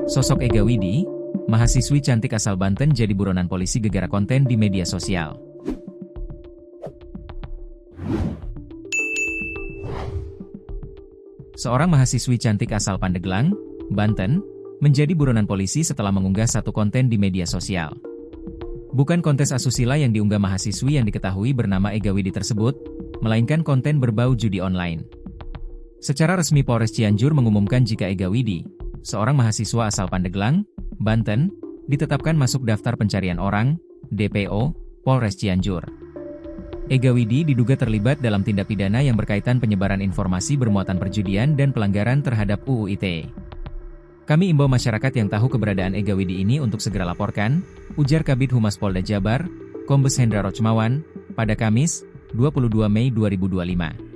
Sosok Ega Widi, mahasiswi cantik asal Banten jadi buronan polisi gegara konten di media sosial. Seorang mahasiswi cantik asal Pandeglang, Banten, menjadi buronan polisi setelah mengunggah satu konten di media sosial. Bukan kontes asusila yang diunggah mahasiswi yang diketahui bernama Ega Widi tersebut, melainkan konten berbau judi online. Secara resmi Polres Cianjur mengumumkan jika Ega Widi, seorang mahasiswa asal Pandeglang, Banten, ditetapkan masuk daftar pencarian orang, DPO, Polres Cianjur. Ega Widi diduga terlibat dalam tindak pidana yang berkaitan penyebaran informasi bermuatan perjudian dan pelanggaran terhadap UU ITE. Kami imbau masyarakat yang tahu keberadaan Ega Widi ini untuk segera laporkan, ujar Kabid Humas Polda Jabar, Kombes Hendra Rochmawan, pada Kamis, 22 Mei 2025.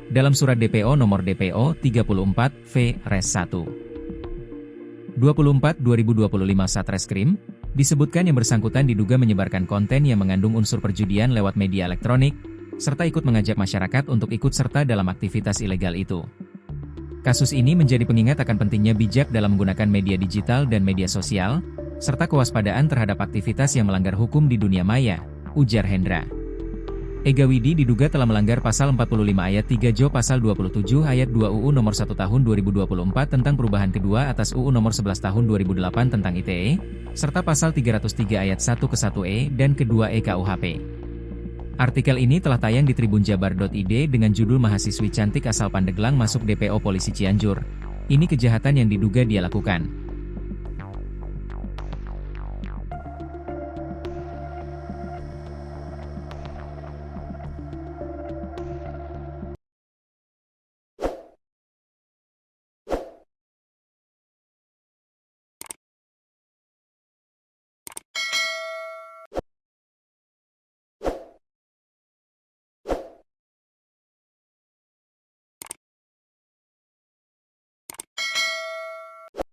Dalam surat DPO nomor DPO 34 V Res 1 24/2025 Satreskrim, disebutkan yang bersangkutan diduga menyebarkan konten yang mengandung unsur perjudian lewat media elektronik, serta ikut mengajak masyarakat untuk ikut serta dalam aktivitas ilegal itu. Kasus ini menjadi pengingat akan pentingnya bijak dalam menggunakan media digital dan media sosial, serta kewaspadaan terhadap aktivitas yang melanggar hukum di dunia maya, ujar Hendra. Ega Widi diduga telah melanggar pasal 45 ayat 3 Jo pasal 27 ayat 2 UU nomor 1 tahun 2024 tentang perubahan kedua atas UU nomor 11 tahun 2008 tentang ITE, serta pasal 303 ayat 1 ke 1E dan kedua KUHP. Artikel ini telah tayang di tribunjabar.id dengan judul Mahasiswi Cantik Asal Pandeglang Masuk DPO Polisi Cianjur. Ini kejahatan yang diduga dia lakukan.